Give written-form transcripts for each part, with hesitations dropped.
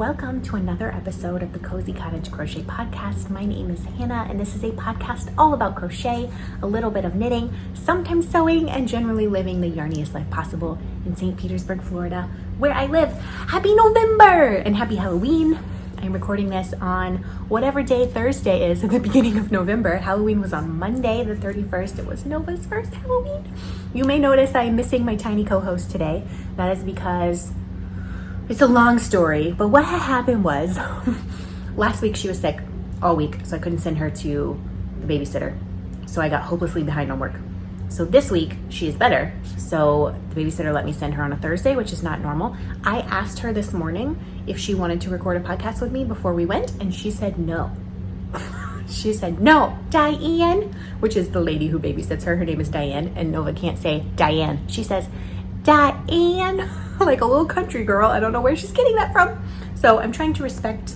welcome to another episode of the Cozy Cottage Crochet Podcast. My name is Hannah, and this is a podcast all about crochet, a little bit of knitting, sometimes sewing, and generally living the yarniest life possible in St. Petersburg, Florida, where I live. Happy November and happy Halloween. I'm recording this on whatever day Thursday is at the beginning of November. Halloween was on Monday, the 31st. It was Nova's first Halloween. You may notice I'm missing my tiny co-host today. That is because it's a long story, but what had happened was last week she was sick all week, so I couldn't send her to the babysitter. So I got hopelessly behind on work. So this week she is better. So the babysitter let me send her on a Thursday, which is not normal. I asked her this morning if she wanted to record a podcast with me before we went, and she said no. She said, no, Diane, which is the lady who babysits her. Her name is Diane, and Nova can't say Diane. She says, Diane, like a little country girl. I don't know where she's getting that from. So I'm trying to respect,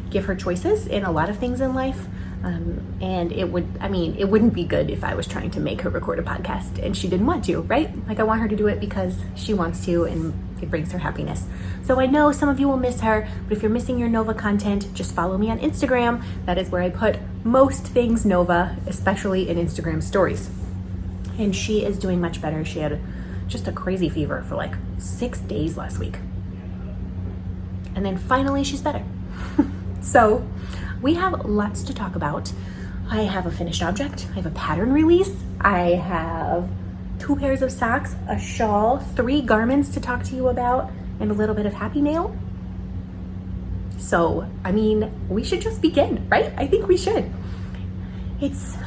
give her choices in a lot of things in life. And it wouldn't be good if I was trying to make her record a podcast and she didn't want to, right? I want her to do it because she wants to and it brings her happiness. So I know some of you will miss her, but if you're missing your Nova content, just follow me on Instagram. That is where I put most things Nova, especially in Instagram stories. And she is doing much better. She had just a crazy fever for 6 days last week. And then finally she's better. So we have lots to talk about. I have a finished object. I have a pattern release. I have 2 pairs of socks, a shawl, 3 garments to talk to you about, and a little bit of happy mail. So, we should just begin, right? I think we should.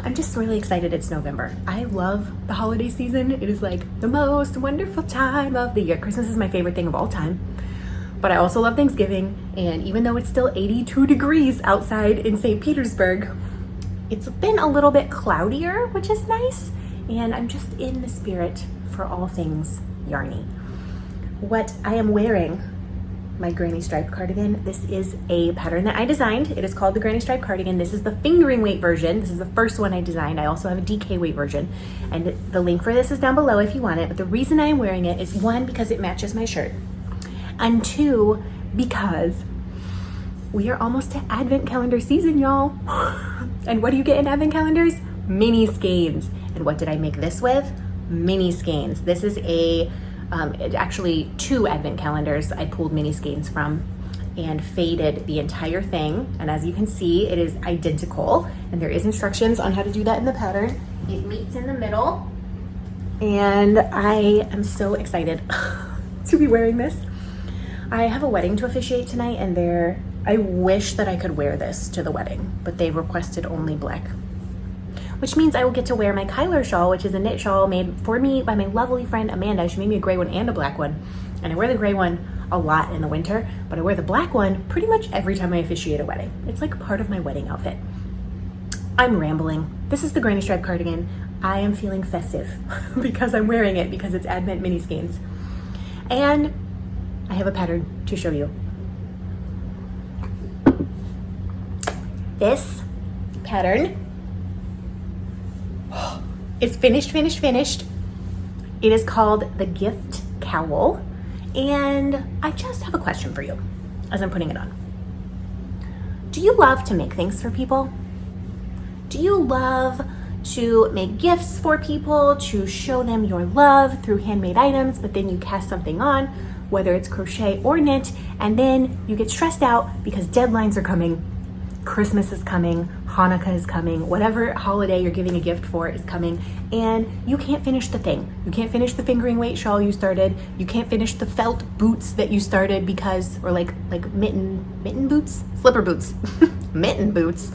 I'm just really excited it's November. I love the holiday season. It is the most wonderful time of the year. Christmas is my favorite thing of all time. But I also love Thanksgiving. And even though it's still 82 degrees outside in St. Petersburg, it's been a little bit cloudier, which is nice. And I'm just in the spirit for all things yarny. What I am wearing, my granny stripe cardigan. This is a pattern that I designed. It is called the granny stripe cardigan. This is the fingering weight version. This is the first one I designed. I also have a DK weight version, and the link for this is down below if you want it. But the reason I am wearing it is 1, because it matches my shirt, and 2, because we are almost to Advent calendar season, y'all. And what do you get in Advent calendars? Mini skeins. And what did I make this with? Mini skeins. This is actually 2 Advent calendars I pulled mini skeins from and faded the entire thing. And as you can see, it is identical. And there is instructions on how to do that in the pattern. It meets in the middle. And I am so excited to be wearing this. I have a wedding to officiate tonight, and I wish that I could wear this to the wedding, but they requested only black. Which means I will get to wear my Kyler shawl, which is a knit shawl made for me by my lovely friend Amanda. She made me a gray one and a black one. And I wear the gray one a lot in the winter, but I wear the black one pretty much every time I officiate a wedding. It's part of my wedding outfit. I'm rambling. This is the granny stripe cardigan. I am feeling festive because I'm wearing it because it's Advent mini skeins. And I have a pattern to show you. This pattern is finished. It is called the Gift Cowl. And I just have a question for you as I'm putting it on. Do you love to make things for people? Do you love to make gifts for people, to show them your love through handmade items, but then you cast something on, whether it's crochet or knit, and then you get stressed out because deadlines are coming, Christmas is coming, Hanukkah is coming, whatever holiday you're giving a gift for is coming, and you can't finish the thing. You can't finish the fingering weight shawl you started. You can't finish the felt boots that you started because, or mitten boots? Slipper boots. Mitten boots.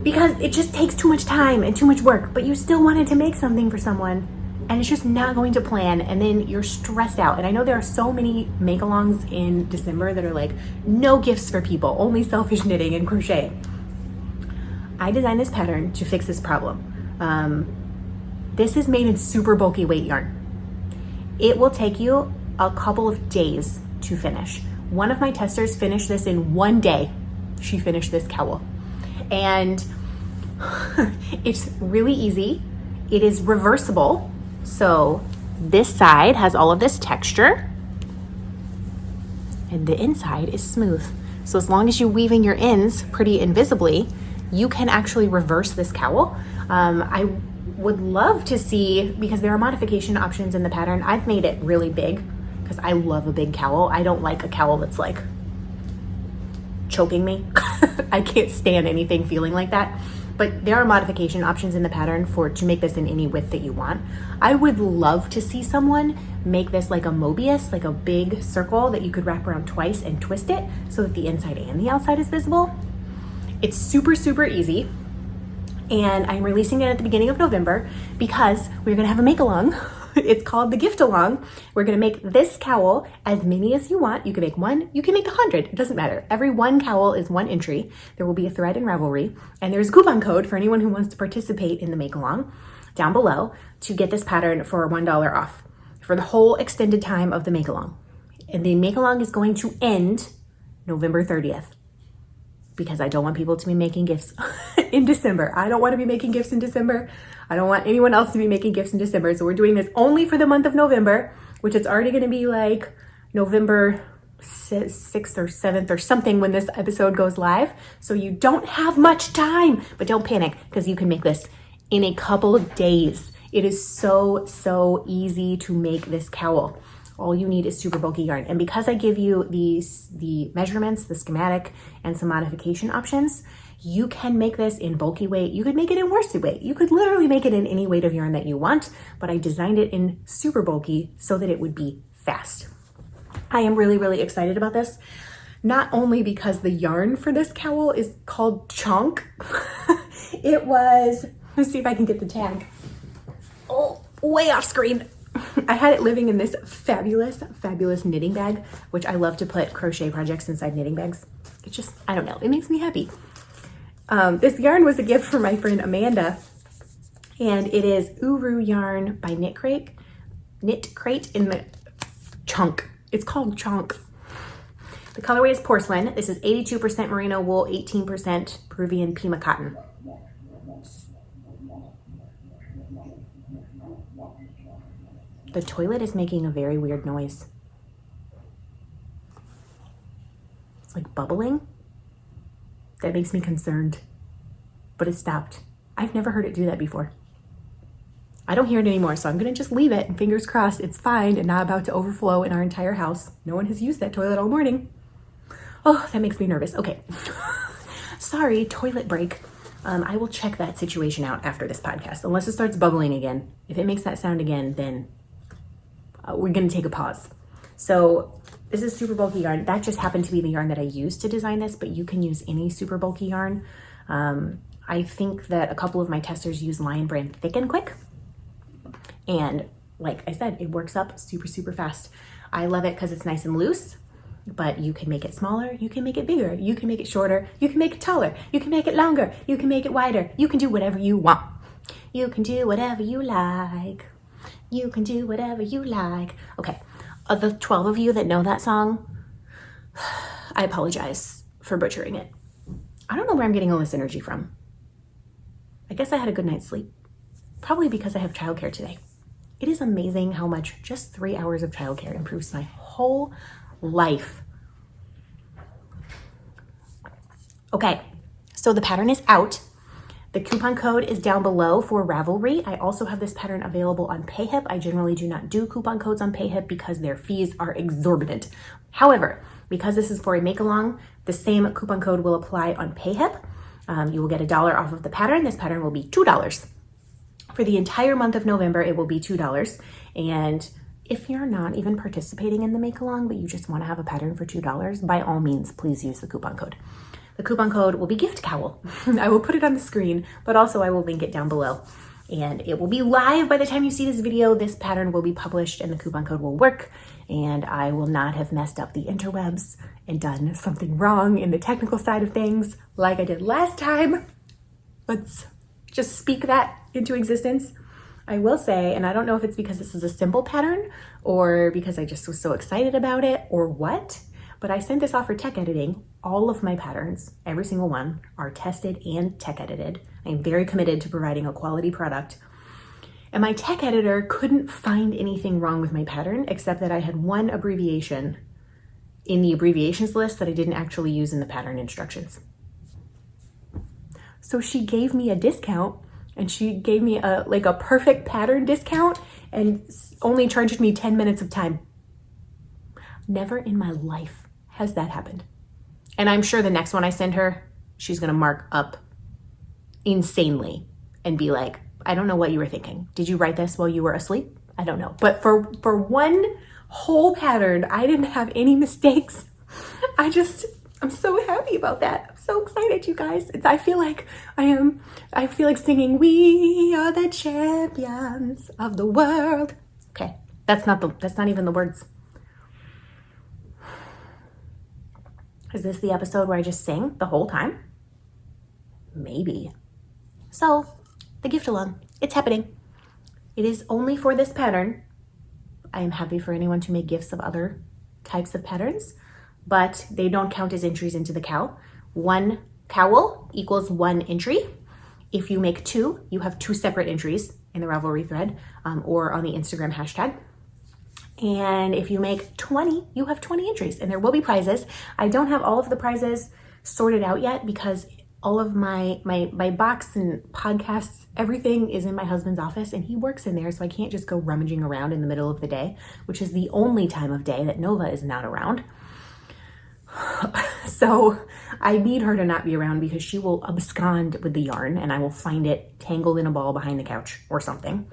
Because it just takes too much time and too much work, but you still wanted to make something for someone, and it's just not going to plan, and then you're stressed out. And I know there are so many make-alongs in December that are no gifts for people, only selfish knitting and crochet. I designed this pattern to fix this problem. This is made in super bulky weight yarn. It will take you a couple of days to finish. One of my testers finished this in 1 day. She finished this cowl. And it's really easy. It is reversible. So this side has all of this texture, and the inside is smooth. So as long as you're weaving your ends pretty invisibly, you can actually reverse this cowl. I would love to see, because there are modification options in the pattern, I've made it really big because I love a big cowl. I don't like a cowl that's like choking me. I can't stand anything feeling like that. But there are modification options in the pattern to make this in any width that you want. I would love to see someone make this like a Mobius, like a big circle that you could wrap around twice and twist it so that the inside and the outside is visible. It's super, super easy. And I'm releasing it at the beginning of November because we're gonna have a make-along. It's called the gift along. We're gonna make this cowl as many as you want. You can make one, you can make 100, it doesn't matter. Every one cowl is one entry. There will be a thread in Ravelry, and there's a coupon code for anyone who wants to participate in the make-along down below to get this pattern for $1 off for the whole extended time of the make-along. And the make-along is going to end November 30th. Because I don't want people to be making gifts in December. I don't want to be making gifts in December. I don't want anyone else to be making gifts in December. So we're doing this only for the month of November, which is already going to be like November 6th or 7th or something when this episode goes live. So you don't have much time, but don't panic because you can make this in a couple of days. It is so easy to make this cowl. All you need is super bulky yarn. And because I give you the measurements, the schematic, and some modification options, you can make this in bulky weight. You could make it in worsted weight. You could literally make it in any weight of yarn that you want, but I designed it in super bulky so that it would be fast. I am really excited about this. Not only because the yarn for this cowl is called chunk. It was, let's see if I can get the tag. Oh, way off screen. I had it living in this fabulous knitting bag, which I love to put crochet projects inside knitting bags. It's just, I don't know, it makes me happy. This yarn was a gift from my friend Amanda, and it is Uru yarn by Knit Crate in the chunk. It's called chunk. The colorway is porcelain. This is 82% merino wool, 18% Peruvian Pima cotton. The toilet is making a very weird noise. It's like bubbling. That makes me concerned, but it stopped. I've never heard it do that before. I don't hear it anymore, so I'm gonna just leave it and fingers crossed it's fine and not about to overflow in our entire house. No one has used that toilet all morning. Oh, that makes me nervous. Okay. Sorry, toilet break. I will check that situation out after this podcast, unless it starts bubbling again. If it makes that sound again, then we're gonna take a pause. So this is super bulky yarn. That just happened to be the yarn that I used to design this, but you can use any super bulky yarn. I think that a couple of my testers use Lion Brand Thick and Quick. And like I said, it works up super fast. I love it because it's nice and loose, but you can make it smaller, you can make it bigger, you can make it shorter, you can make it taller, you can make it longer, you can make it wider. You can do whatever you want. You can do whatever you like. You can do whatever you like. Okay, of the 12 of you that know that song, I apologize for butchering it. I don't know where I'm getting all this energy from. I guess I had a good night's sleep. Probably because I have childcare today. It is amazing how much just 3 hours of childcare improves my whole life. Okay, so the pattern is out. The coupon code is down below for Ravelry. I also have this pattern available on Payhip. I generally do not do coupon codes on Payhip because their fees are exorbitant. However, because this is for a make-along, the same coupon code will apply on Payhip. You will get $1 off of the pattern. This pattern will be $2. For the entire month of November, it will be $2. And if you're not even participating in the make-along, but you just want to have a pattern for $2, by all means, please use the coupon code. The coupon code will be gift cowl. I will put it on the screen, but also I will link it down below. And it will be live by the time you see this video. This pattern will be published and the coupon code will work. And I will not have messed up the interwebs and done something wrong in the technical side of things like I did last time. Let's just speak that into existence. I will say, and I don't know if it's because this is a simple pattern or because I just was so excited about it or what, but I sent this off for tech editing. All of my patterns, every single one, are tested and tech edited. I am very committed to providing a quality product. And my tech editor couldn't find anything wrong with my pattern except that I had one abbreviation in the abbreviations list that I didn't actually use in the pattern instructions. So she gave me a discount, and she gave me a perfect pattern discount and only charged me 10 minutes of time. Never in my life has that happened. And I'm sure the next one I send her, she's gonna mark up insanely and be like, I don't know what you were thinking. Did you write this while you were asleep? I don't know. But for one whole pattern, I didn't have any mistakes. I'm so happy about that. I'm so excited, you guys. I feel like singing, "We are the champions of the world." Okay, that's not even the words. Is this the episode where I just sing the whole time? Maybe. So, the gift along, it's happening. It is only for this pattern. I am happy for anyone to make gifts of other types of patterns, but they don't count as entries into the cowl. One cowl equals one entry. If you make two, you have two separate entries in the Ravelry thread or on the Instagram hashtag. And if you make 20, you have 20 entries, and there will be prizes. I don't have all of the prizes sorted out yet because all of my box and podcasts, everything is in my husband's office, and he works in there, so I can't just go rummaging around in the middle of the day, which is the only time of day that Nova is not around. So I need her to not be around because she will abscond with the yarn and I will find it tangled in a ball behind the couch or something.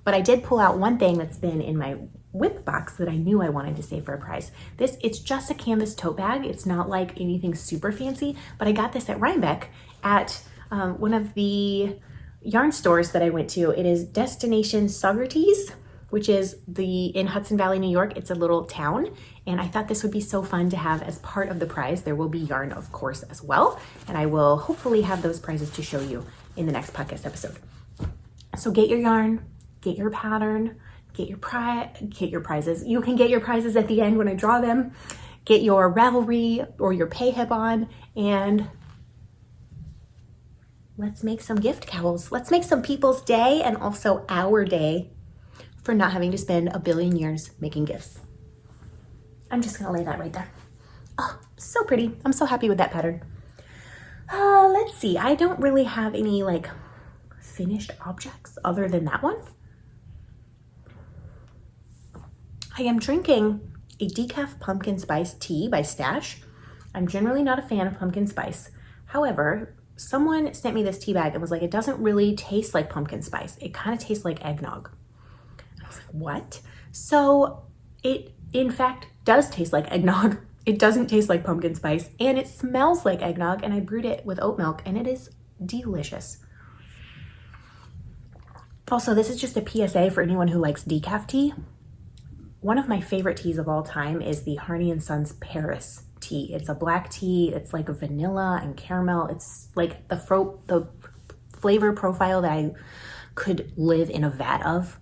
But I did pull out one thing that's been in my whip box that I knew I wanted to save for a prize. It's just a canvas tote bag. It's not like anything super fancy, but I got this at Rhinebeck at one of the yarn stores that I went to. It is Destination Saugerties, which is in Hudson Valley, New York. It's a little town, and I thought this would be so fun to have as part of the prize. There will be yarn, of course, as well, and I will hopefully have those prizes to show you in the next podcast episode. So get your yarn, get your pattern, get your prizes. You can get your prizes at the end when I draw them. Get your Ravelry or your Payhip on, and let's make some gift cowls. Let's make some people's day and also our day for not having to spend a billion years making gifts. I'm just gonna lay that right there. Oh, so pretty. I'm so happy with that pattern. Let's see. I don't really have any finished objects other than that one. I am drinking a decaf pumpkin spice tea by Stash. I'm generally not a fan of pumpkin spice. However, someone sent me this tea bag and was like, it doesn't really taste like pumpkin spice. It kind of tastes like eggnog. I was like, what? So it, in fact, does taste like eggnog. It doesn't taste like pumpkin spice, and it smells like eggnog, and I brewed it with oat milk, and it is delicious. Also, this is just a PSA for anyone who likes decaf tea. One of my favorite teas of all time is the Harney & Sons Paris Tea. It's a black tea. It's like vanilla and caramel. It's like the flavor profile that I could live in a vat of,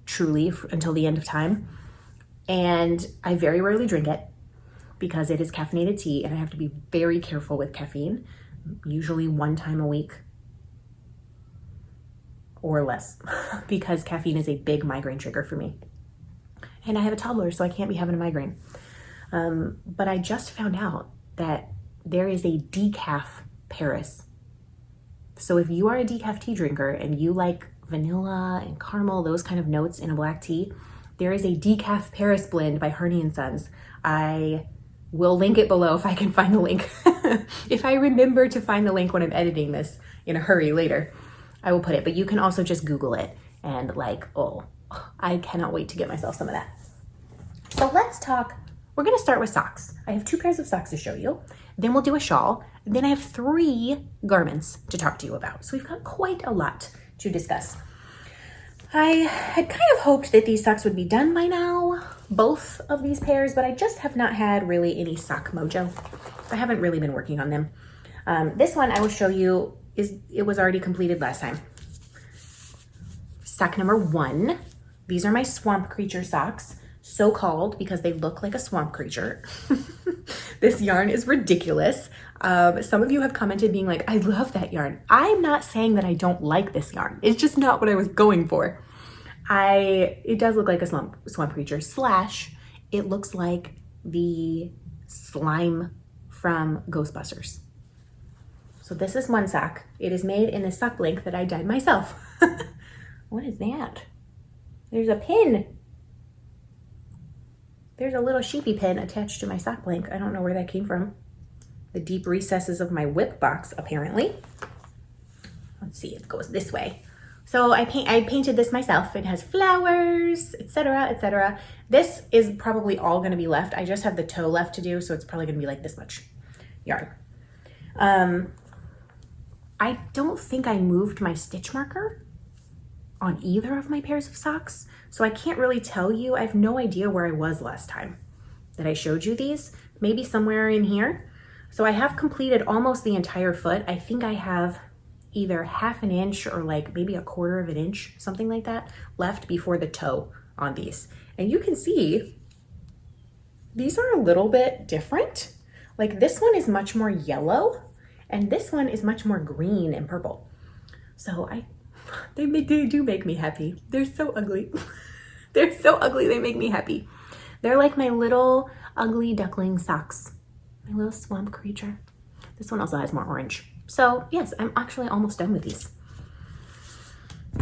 truly, until the end of time. And I very rarely drink it because it is caffeinated tea, and I have to be very careful with caffeine, usually one time a week or less, because caffeine is a big migraine trigger for me. And I have a toddler, so I can't be having a migraine. But I just found out that there is a Decaf Paris. So if you are a decaf tea drinker and you like vanilla and caramel, those kind of notes in a black tea, there is a Decaf Paris blend by Harney & Sons. I will link it below if I can find the link. If I remember to find the link when I'm editing this in a hurry later, I will put it. But you can also just Google it and I cannot wait to get myself some of that. So let's talk. We're going to start with socks. I have 2 pairs of socks to show you. Then we'll do a shawl. Then I have 3 garments to talk to you about. So we've got quite a lot to discuss. I had kind of hoped that these socks would be done by now, both of these pairs, but I just have not had really any sock mojo. I haven't really been working on them. This one I will show you it was already completed last time. Sock number 1. These are my swamp creature socks, so called because they look like a swamp creature. This yarn is ridiculous. Some of you have commented being like, I love that yarn. I'm not saying that I don't like this yarn. It's just not what I was going for. It does look like a swamp creature / it looks like the slime from Ghostbusters. So this is one sock. It is made in a sock blank that I dyed myself. What is that? There's a pin. There's a little sheepy pin attached to my sock blank. I don't know where that came from. The deep recesses of my whip box, apparently. Let's see, it goes this way. So I painted this myself. It has flowers, etc., etc. This is probably all going to be left. I just have the toe left to do, so it's probably going to be like this much yarn. I don't think I moved my stitch marker on either of my pairs of socks, so I can't really tell you. I have no idea where I was last time that I showed you these. Maybe somewhere in here. So I have completed almost the entire foot. I think I have either half an inch or like maybe a quarter of an inch, something like that, left before the toe on these. And you can see these are a little bit different. Like this one is much more yellow and this one is much more green and purple. So they do make me happy. They're so ugly. They're so ugly, they make me happy. They're like my little ugly duckling socks. My little swamp creature. This one also has more orange. So yes, I'm actually almost done with these.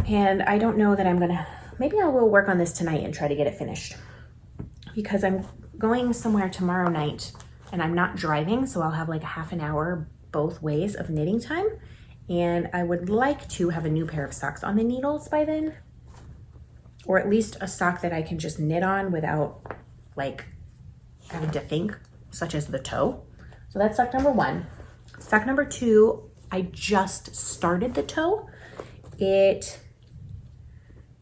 And I don't know that maybe I will work on this tonight and try to get it finished. Because I'm going somewhere tomorrow night and I'm not driving, so I'll have like a half an hour both ways of knitting time. And I would like to have a new pair of socks on the needles by then. Or at least a sock that I can just knit on without like having to think, such as the toe. So that's sock number one. Sock number two, I just started the toe. It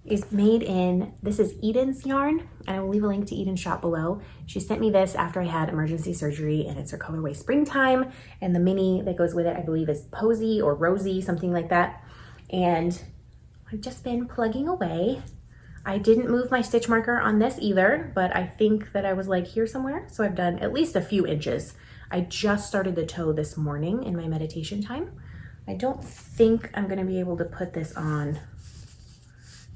is made in, this is Eden's yarn, and I will leave a link to Eden's shop below. She sent me this after I had emergency surgery, and it's her colorway Springtime, and the mini that goes with it, I believe, is Posy or Rosy, something like that. And I've just been plugging away. I didn't move my stitch marker on this either, but I think that I was like here somewhere, so I've done at least a few inches. I just started the toe this morning in my meditation time. I don't think I'm gonna be able to put this on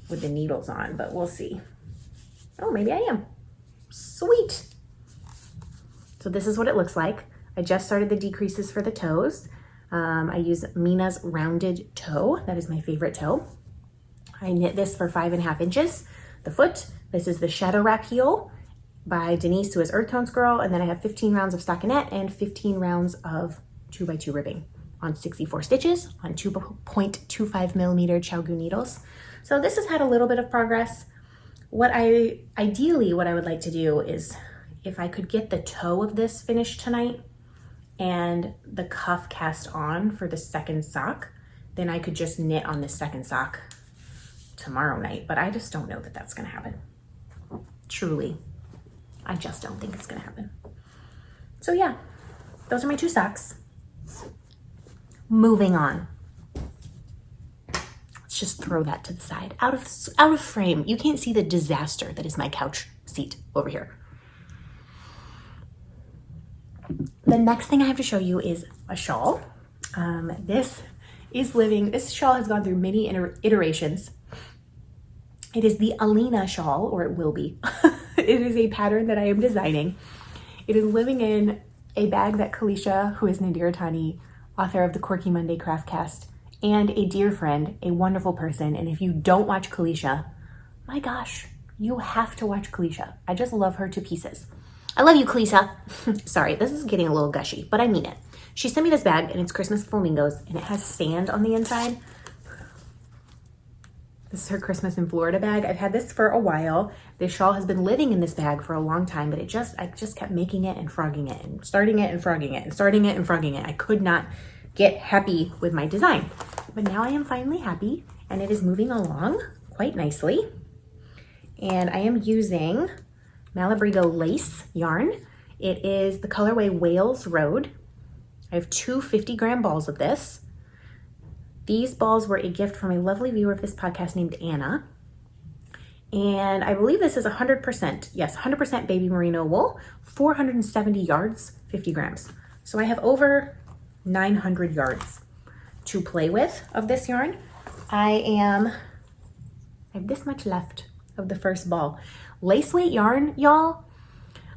with the needles on, but we'll see. Oh, maybe I am. Sweet. So this is what it looks like. I just started the decreases for the toes. I use Mina's Rounded Toe. That is my favorite toe. I knit this for 5.5 inches. The foot, this is the Shadow Wrap Heel by Denise, who is Earth Tones Girl. And then I have 15 rounds of stockinette and 15 rounds of 2x2 ribbing on 64 stitches on 2.25 millimeter Chao Gu needles. So this has had a little bit of progress. Ideally, what I would like to do is if I could get the toe of this finished tonight and the cuff cast on for the second sock, then I could just knit on the second sock tomorrow night. But I just don't know that that's gonna happen. Truly, I just don't think it's gonna happen. So yeah, those are my two socks. Moving on. Let's just throw that to the side, out of frame. You can't see the disaster that is my couch seat over here. The next thing I have to show you is a shawl. This shawl has gone through many iterations. It is the Alina shawl, or it will be. It is a pattern that I am designing. It is living in a bag that Kalisha, who is Nadira Tani, author of the Quirky Monday Craftcast, and a dear friend, a wonderful person. And if you don't watch Kalisha, my gosh, you have to watch Kalisha. I just love her to pieces. I love you, Kalisha. Sorry, this is getting a little gushy, but I mean it. She sent me this bag, and it's Christmas flamingos, and it has sand on the inside. This is her Christmas in Florida bag. I've had this for a while. This shawl has been living in this bag for a long time, but I just kept making it and frogging it and starting it and frogging it and starting it and frogging it. I could not get happy with my design. But now I am finally happy, and it is moving along quite nicely. And I am using Malabrigo lace yarn. It is the colorway Wales Road. I have two 50-gram balls of this. These balls were a gift from a lovely viewer of this podcast named Anna. And I believe this is 100%, yes, 100% baby merino wool, 470 yards, 50 grams. So I have over 900 yards to play with of this yarn. I have this much left of the first ball. Lace weight yarn, y'all.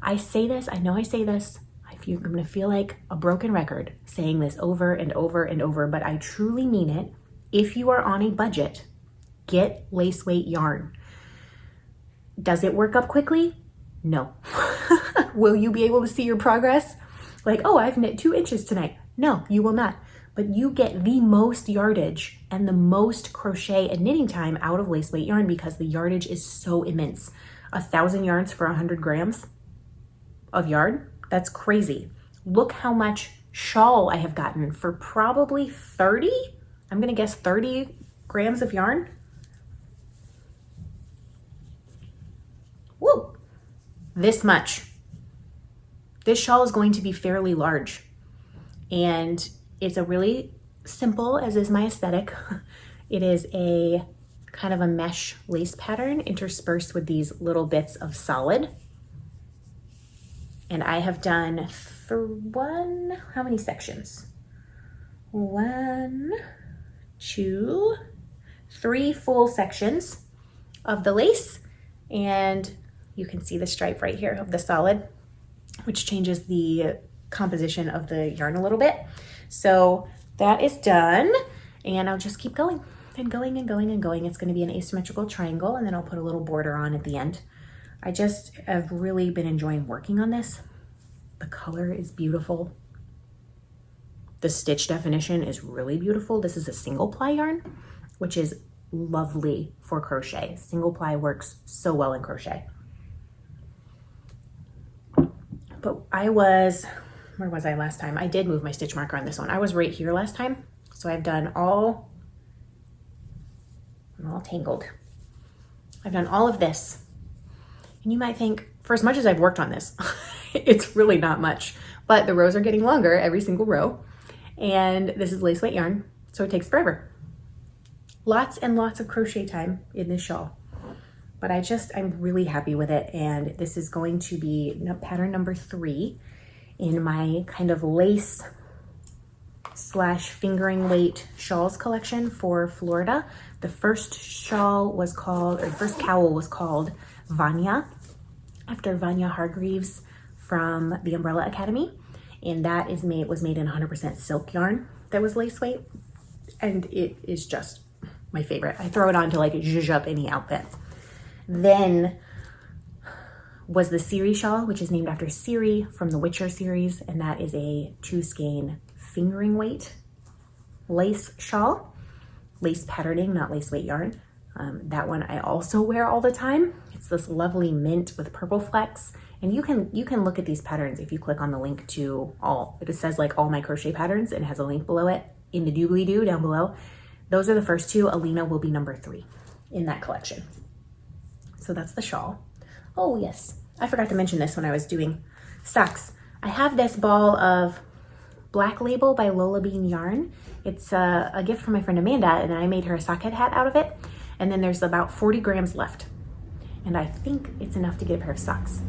I say this, I know I say this, I you're gonna feel like a broken record saying this over and over and over, but I truly mean it. If you are on a budget, get lace weight yarn. Does it work up quickly? No. Will you be able to see your progress? Like, oh, I've knit 2 inches tonight. No, you will not. But you get the most yardage and the most crochet and knitting time out of lace weight yarn because the yardage is so immense. 1,000 yarns for 100 grams of yarn? That's crazy. Look how much shawl I have gotten for probably 30, I'm gonna guess 30 grams of yarn. Woo! This much. This shawl is going to be fairly large, and it's a really simple, as is my aesthetic. It is a kind of a mesh lace pattern interspersed with these little bits of solid. And I have done how many sections? 1, 2, 3 full sections of the lace. And you can see the stripe right here of the solid, which changes the composition of the yarn a little bit. So that is done, and I'll just keep going and going and going and going. It's going to be an asymmetrical triangle, and then I'll put a little border on at the end. I just have really been enjoying working on this. The color is beautiful. The stitch definition is really beautiful. This is a single ply yarn, which is lovely for crochet. Single ply works so well in crochet. But where was I last time? I did move my stitch marker on this one. I was right here last time. So I've done I'm all tangled. I've done all of this. And you might think, for as much as I've worked on this, it's really not much. But the rows are getting longer every single row. And this is lace weight yarn, so it takes forever. Lots and lots of crochet time in this shawl. But I'm really happy with it. And this is going to be pattern number 3 in my kind of lace / fingering weight shawls collection for Florida. The first cowl was called Vanya, after Vanya Hargreaves from the Umbrella Academy. And that was made in 100% silk yarn that was lace weight. And it is just my favorite. I throw it on to like zhuzh up any outfit. Then was the Ciri shawl, which is named after Ciri from the Witcher series, and that is a 2 skein fingering weight lace shawl. Lace patterning, not lace weight yarn. That one I also wear all the time. It's this lovely mint with purple flecks, and you can look at these patterns if you click on the link to it says like all my crochet patterns, and it has a link below it in the doobly-doo down below. Those are the first 2. Alina will be number 3 in that collection. So that's the shawl. Oh yes, I forgot to mention this when I was doing socks. I have this ball of Black Label by Lola Bean yarn. It's a gift from my friend Amanda, and I made her a socket hat out of it. And then there's about 40 grams left. And I think it's enough to get a pair of socks.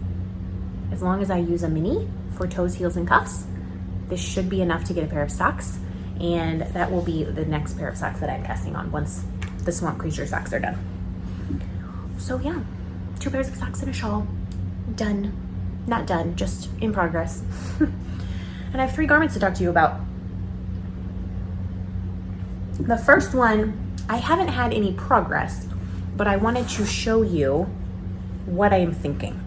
As long as I use a mini for toes, heels, and cuffs, this should be enough to get a pair of socks. And that will be the next pair of socks that I'm casting on once the Swamp Creature socks are done. So yeah, 2 pairs of socks and a shawl. Done. Not done, just in progress. And I have 3 garments to talk to you about. The first one, I haven't had any progress, but I wanted to show you what I am thinking.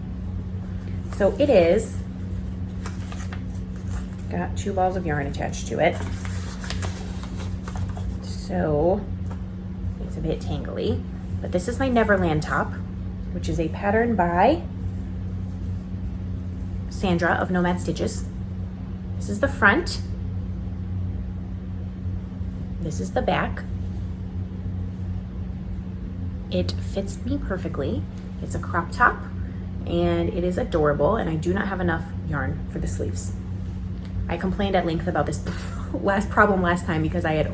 So it is, got 2 balls of yarn attached to it. So it's a bit tangly. But this is my Neverland top, which is a pattern by Sandra of Nomad Stitches. This is the front. This is the back. It fits me perfectly. It's a crop top, and it is adorable, and I do not have enough yarn for the sleeves. I complained at length about this last time because I had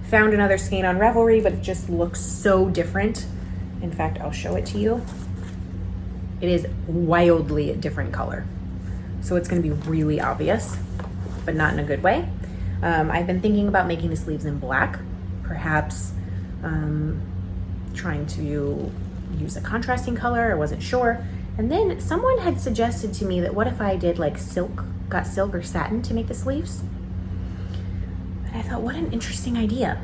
found another skein on Ravelry, but it just looks so different. In fact, I'll show it to you. It is wildly a different color. So it's gonna be really obvious, but not in a good way. I've been thinking about making the sleeves in black, perhaps trying to use a contrasting color. I wasn't sure. And then someone had suggested to me that what if I did like silk got silk or satin to make the sleeves. And I thought, what an interesting idea.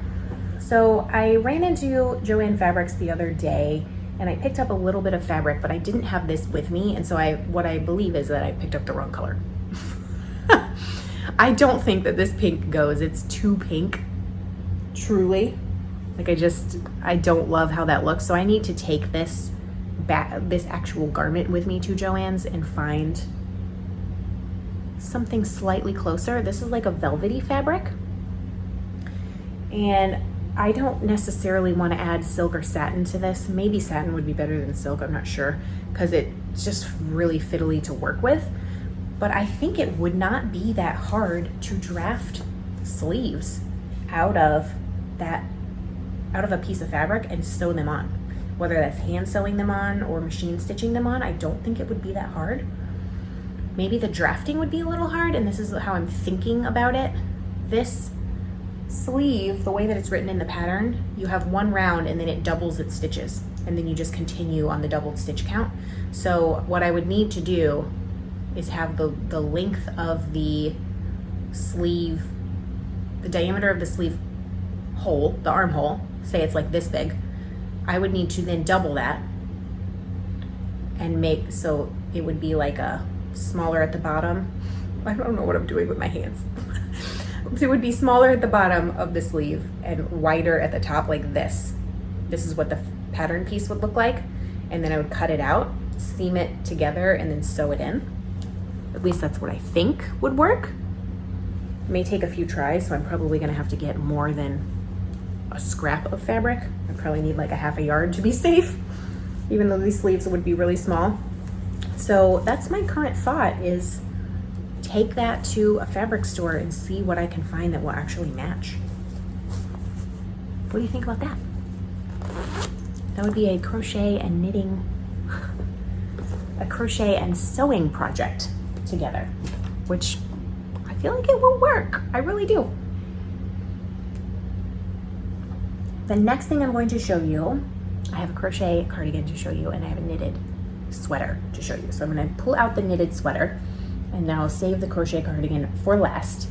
So I ran into Joann Fabrics the other day and I picked up a little bit of fabric, but I didn't have this with me. And so what I believe is that I picked up the wrong color. I don't think that this pink goes. It's too pink, truly. Like I don't love how that looks. So I need to take this actual garment with me to Joann's and find something slightly closer. This is like a velvety fabric. And I don't necessarily want to add silk or satin to this. Maybe satin would be better than silk, I'm not sure, because it's just really fiddly to work with. But I think it would not be that hard to draft sleeves out of a piece of fabric and sew them on. Whether that's hand sewing them on or machine stitching them on, I don't think it would be that hard. Maybe the drafting would be a little hard, and this is how I'm thinking about it. This sleeve, the way that it's written in the pattern, you have one round and then it doubles its stitches, and then you just continue on the doubled stitch count. So what I would need to do is have the length of the sleeve, the diameter of the sleeve hole, the armhole, say it's like this big. I would need to then double that and make so it would be like a smaller at the bottom. I don't know what I'm doing with my hands. It would be smaller at the bottom of the sleeve and wider at the top, like this. This is what the pattern piece would look like. And then I would cut it out, seam it together, and then sew it in. At least that's what I think would work. It may take a few tries, so I'm probably gonna have to get more than a scrap of fabric. I probably need like a half a yard to be safe, even though these sleeves would be really small. So that's my current thought, is take that to a fabric store and see what I can find that will actually match. What do you think about that? That would be a crochet and knitting, a crochet and sewing project together, which I feel like it will work. I really do. The next thing I'm going to show you, I have a crochet cardigan to show you, and I have a knitted sweater to show you. So I'm going to pull out the knitted sweater, and now I'll save the crochet cardigan for last.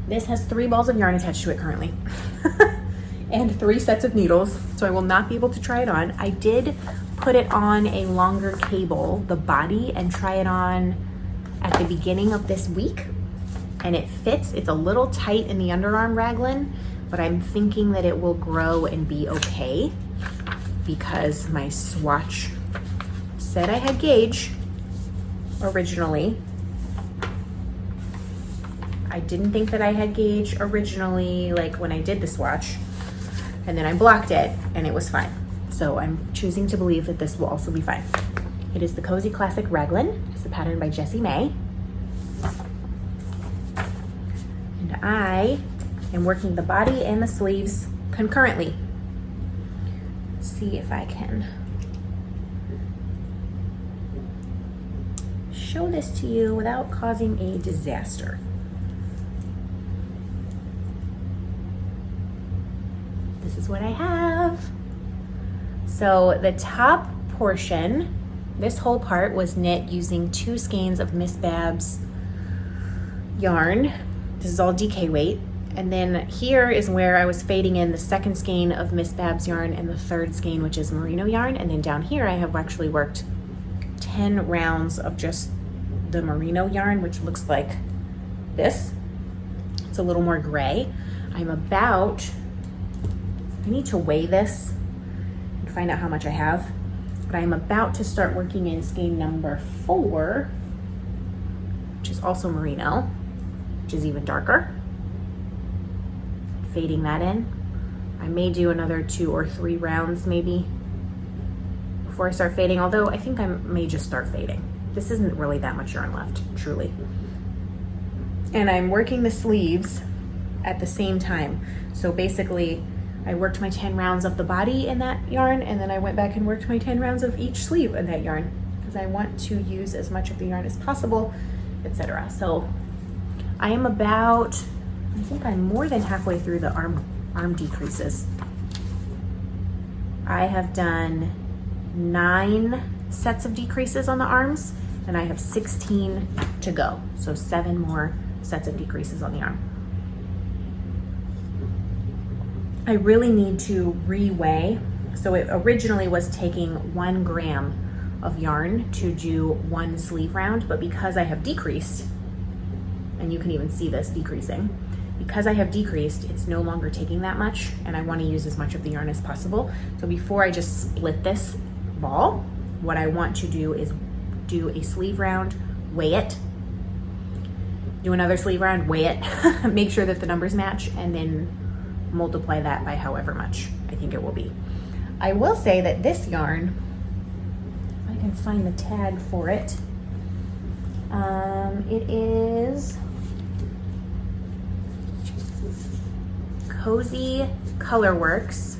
This has 3 balls of yarn attached to it currently and 3 sets of needles, so I will not be able to try it on. I did put it on a longer cable, the body, and try it on at the beginning of this week, and it fits. It's a little tight in the underarm raglan, but I'm thinking that it will grow and be okay because my swatch said I had gauge originally. I didn't think that I had gauge originally, like when I did the swatch, and then I blocked it and it was fine. So I'm choosing to believe that this will also be fine. It is the Cozy Classic Raglan. It's a pattern by Jessie May. And I am working the body and the sleeves concurrently. Let's see if I can show this to you without causing a disaster. This is what I have. So the top portion, this whole part was knit using 2 skeins of Miss Babs yarn. This is all DK weight. And then here is where I was fading in the 2nd skein of Miss Babs yarn and the 3rd skein, which is merino yarn. And then down here I have actually worked 10 rounds of just the merino yarn, which looks like this. It's a little more gray. I need to weigh this and find out how much I have, but I'm about to start working in skein number 4, which is also merino, which is even darker. Fading that in. I may do another 2 or 3 rounds maybe before I start fading, although I think I may just start fading. This isn't really that much yarn left, truly. And I'm working the sleeves at the same time. So basically, I worked my 10 rounds of the body in that yarn, and then I went back and worked my 10 rounds of each sleeve in that yarn, because I want to use as much of the yarn as possible, etc. So I am I think I'm more than halfway through the arm decreases. I have done 9 sets of decreases on the arms, and I have 16 to go. So 7 more sets of decreases on the yarn. I really need to reweigh. So it originally was taking 1 gram of yarn to do 1 sleeve round, but because I have decreased, and you can even see this decreasing, because I have decreased, it's no longer taking that much, and I want to use as much of the yarn as possible. So before I just split this ball, what I want to do is do a sleeve round, weigh it, do another sleeve round, weigh it, make sure that the numbers match, and then multiply that by however much I think it will be. I will say that this yarn, I can find the tag for it. It is Cozy Colorworks,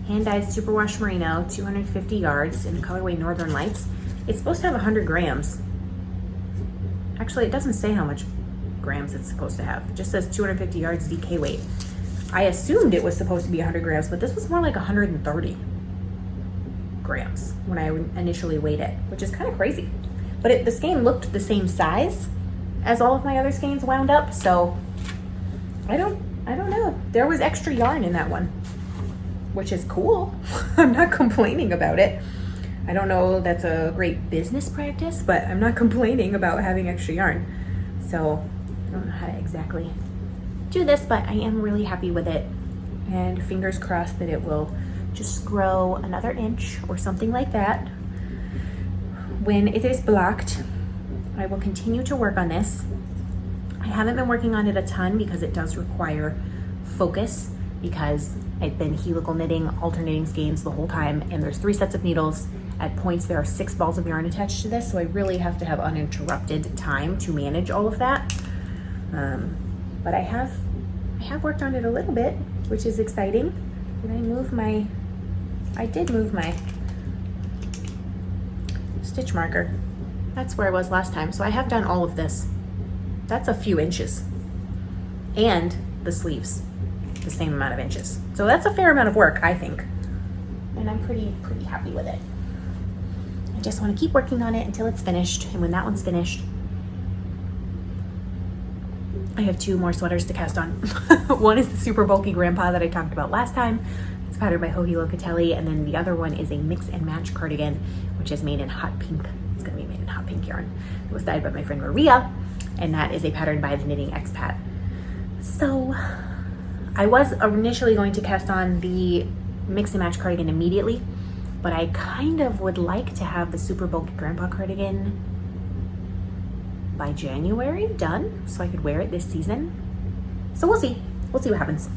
hand-dyed superwash merino, 250 yards in the colorway Northern Lights. It's supposed to have 100 grams. Actually, it doesn't say how much grams it's supposed to have. It just says 250 yards DK weight. I assumed it was supposed to be 100 grams, but this was more like 130 grams when I initially weighed it, which is kind of crazy. But the skein looked the same size as all of my other skeins wound up, so I don't know. There was extra yarn in that one, which is cool. I'm not complaining about it. I don't know that's a great business practice, but I'm not complaining about having extra yarn. So I don't know how to exactly do this, but I am really happy with it, and fingers crossed that it will just grow another inch or something like that. When it is blocked, I will continue to work on this. I haven't been working on it a ton because it does require focus, because I've been helical knitting, alternating skeins the whole time, and there's 3 sets of needles. At points there are 6 balls of yarn attached to this, so I really have to have uninterrupted time to manage all of that. But I have worked on it a little bit, which is exciting. I did move my stitch marker. That's where I was last time. So I have done all of this. That's a few inches. And the sleeves, the same amount of inches. So that's a fair amount of work, I think. And I'm pretty happy with it. I just want to keep working on it until it's finished. And when that one's finished, I have 2 more sweaters to cast on. One is the super bulky grandpa that I talked about last time. It's patterned by Hohi Locatelli, and then the other one is a mix and match cardigan, which is made in hot pink. It's gonna be made in hot pink yarn. It was dyed by my friend Maria, and that is a pattern by the Knitting Expat. So I was initially going to cast on the mix and match cardigan immediately, but I kind of would like to have the super bulky grandpa cardigan by January done, so I could wear it this season. So we'll see what happens.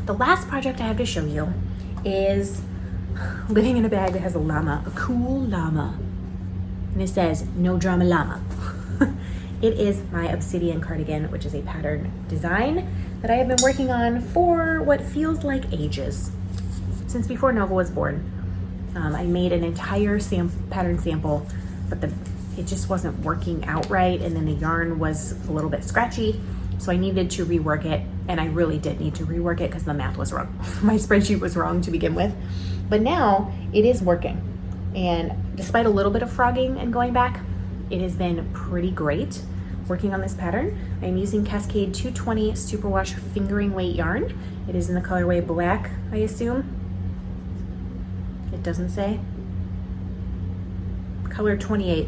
The last project I have to show you is living in a bag that has a llama, a cool llama, and it says no drama llama. It is my Obsidian cardigan, which is a pattern design that I have been working on for what feels like ages, since before Nova was born. I made an entire pattern sample, but it just wasn't working out right, and then the yarn was a little bit scratchy, so I needed to rework it, and I really did need to rework it because the math was wrong. My spreadsheet was wrong to begin with, but now it is working, and despite a little bit of frogging and going back, it has been pretty great working on this pattern. I am using Cascade 220 Superwash fingering weight yarn. It is in the colorway black, I assume. It doesn't say. Color 28.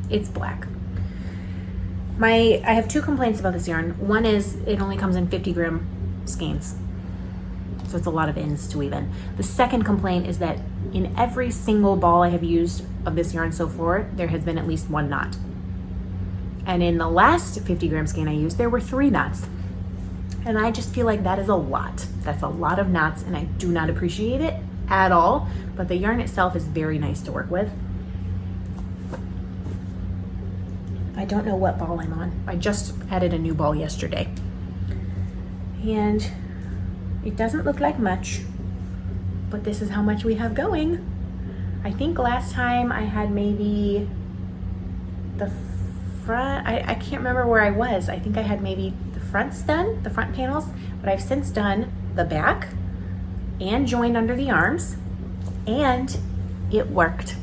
It's black. I have 2 complaints about this yarn. One is it only comes in 50 gram skeins, so it's a lot of ends to weave in. The second complaint is that in every single ball I have used of this yarn so far, there has been at least 1 knot. And in the last 50 gram skein I used, there were 3 knots. And I just feel like that is a lot. That's a lot of knots, and I do not appreciate it at all, but the yarn itself is very nice to work with. I don't know what ball I'm on. I just added a new ball yesterday. And it doesn't look like much, but this is how much we have going. I think last time I had maybe the front, I can't remember where I was. I think I had maybe the fronts done, the front panels, but I've since done the back and joined under the arms, and it worked.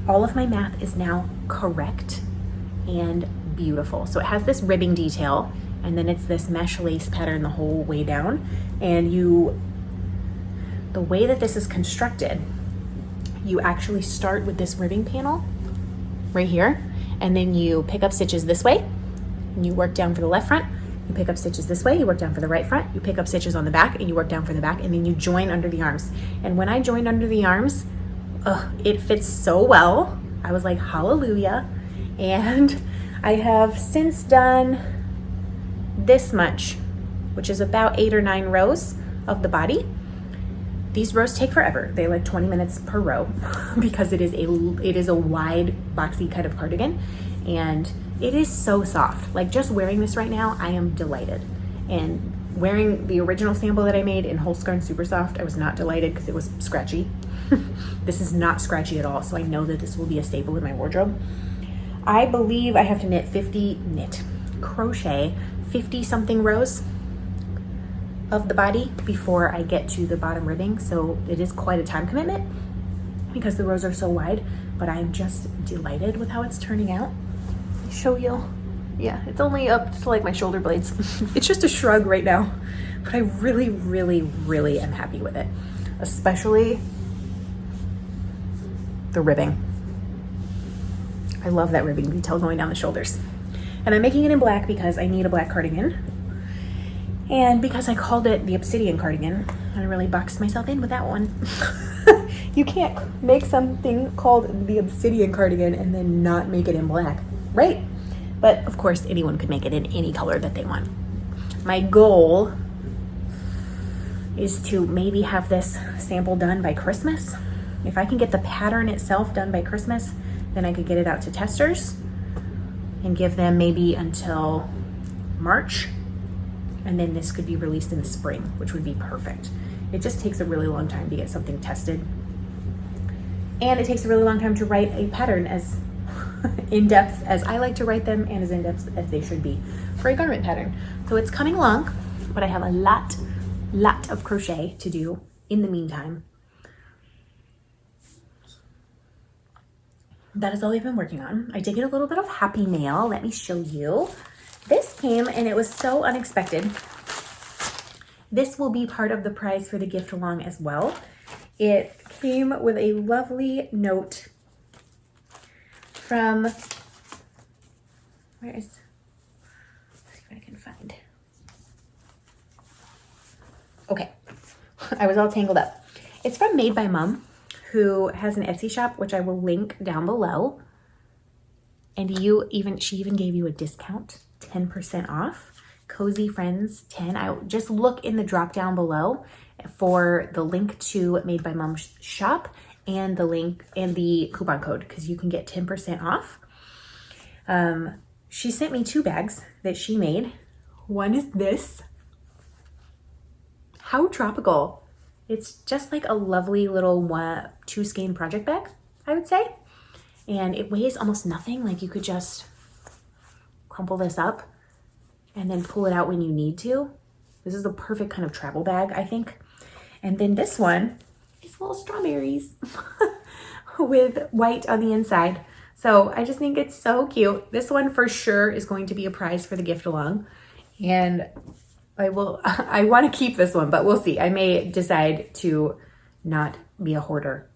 All of my math is now correct and beautiful. So it has this ribbing detail, and then it's this mesh lace pattern the whole way down. And the way that this is constructed, you actually start with this ribbing panel right here, and then you pick up stitches this way, and you work down for the left front. You pick up stitches this way, you work down for the right front, you pick up stitches on the back, and you work down for the back, and then you join under the arms. And when I joined under the arms, it fits so well. I was like, hallelujah. And I have since done this much, which is about 8 or 9 rows of the body. These rows take forever. They're like 20 minutes per row because it is a wide, boxy kind of cardigan, and it is so soft. Like, just wearing this right now, I am delighted. And wearing the original sample that I made in Holzgarn Super Soft, I was not delighted because it was scratchy. This is not scratchy at all, so I know that this will be a staple in my wardrobe. I believe I have to crochet 50 something rows of the body before I get to the bottom ribbing. So it is quite a time commitment because the rows are so wide, but I'm just delighted with how it's turning out. I'll show you. Yeah, it's only up to like my shoulder blades. It's just a shrug right now, but I really, really, really am happy with it, especially the ribbing. I love that ribbing detail going down the shoulders. And I'm making it in black because I need a black cardigan. And because I called it the Obsidian cardigan, I really boxed myself in with that one. You can't make something called the Obsidian cardigan and then not make it in black, right? But of course, anyone could make it in any color that they want. My goal is to maybe have this sample done by Christmas. If I can get the pattern itself done by Christmas, then I could get it out to testers and give them maybe until March. And then this could be released in the spring, which would be perfect. It just takes a really long time to get something tested. And it takes a really long time to write a pattern as in-depth as I like to write them and as in-depth as they should be for a garment pattern. So it's coming along, but I have a lot of crochet to do in the meantime. That is all I've been working on. I did get a little bit of happy mail. Let me show you. This came and it was so unexpected. This will be part of the prize for the gift along as well. It came with a lovely note from, let's see if I can find. Okay, I was all tangled up. It's from Made by Mom, who has an Etsy shop, which I will link down below. And she even gave you a discount, 10% off. Cozy Friends 10. I just look in the drop down below for the link to Made by Mom's shop and the link and the coupon code, because you can get 10% off. She sent me 2 bags that she made. One is this. How tropical. It's just like a lovely little 2 skein project bag, I would say. And it weighs almost nothing. Like, you could just crumple this up and then pull it out when you need to. This is the perfect kind of travel bag, I think. And then this one is little strawberries with white on the inside. So I just think it's so cute. This one for sure is going to be a prize for the gift along. And I want to keep this one, but we'll see. I may decide to not be a hoarder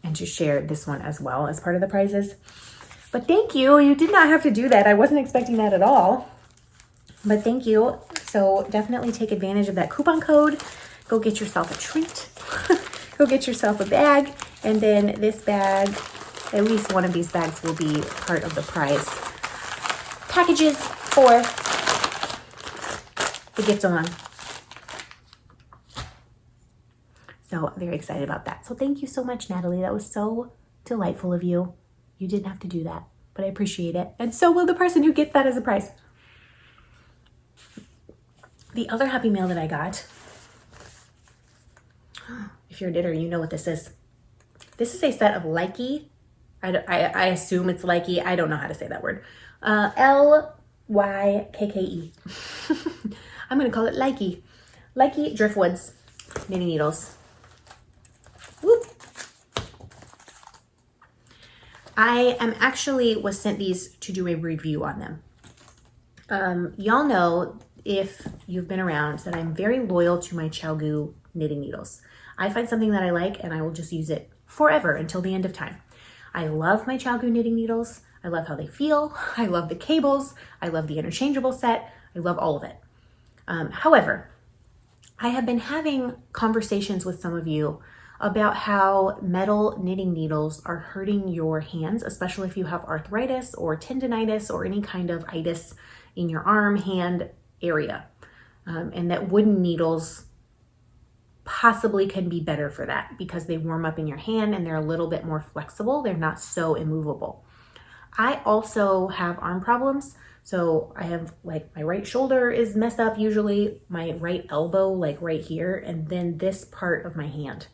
and to share this one as well as part of the prizes. But thank you. You did not have to do that. I wasn't expecting that at all. But thank you. So definitely take advantage of that coupon code. Go get yourself a treat. Go get yourself a bag. And then this bag, at least one of these bags, will be part of the prize packages for the gift along. So I'm very excited about that. So thank you so much, Natalie. That was so delightful of you. You didn't have to do that, but I appreciate it. And so will the person who gets that as a prize. The other happy mail that I got, if you're a knitter, you know what this is. This is a set of Likey. I assume it's Likey. I don't know how to say that word. L-Y-K-K-E. I'm going to call it Likey. Likey Driftwoods knitting needles. Whoop. I was sent these to do a review on them. Y'all know, if you've been around, that I'm very loyal to my ChowGoo knitting needles. I find something that I like and I will just use it forever until the end of time. I love my ChowGoo knitting needles. I love how they feel. I love the cables. I love the interchangeable set. I love all of it. However, I have been having conversations with some of you about how metal knitting needles are hurting your hands, especially if you have arthritis or tendonitis or any kind of itis in your arm, hand area. And that wooden needles possibly can be better for that because they warm up in your hand and they're a little bit more flexible. They're not so immovable. I also have arm problems. So I have, like, my right shoulder is messed up usually, my right elbow, like right here, and then this part of my hand.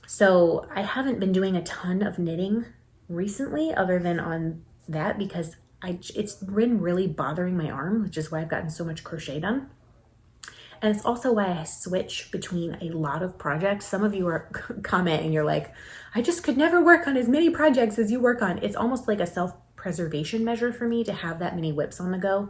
So I haven't been doing a ton of knitting recently other than on that because it's been really bothering my arm, which is why I've gotten so much crochet done. And it's also why I switch between a lot of projects. Some of you are comment and you're like, I just could never work on as many projects as you work on. It's almost like a self-preservation measure for me to have that many whips on the go.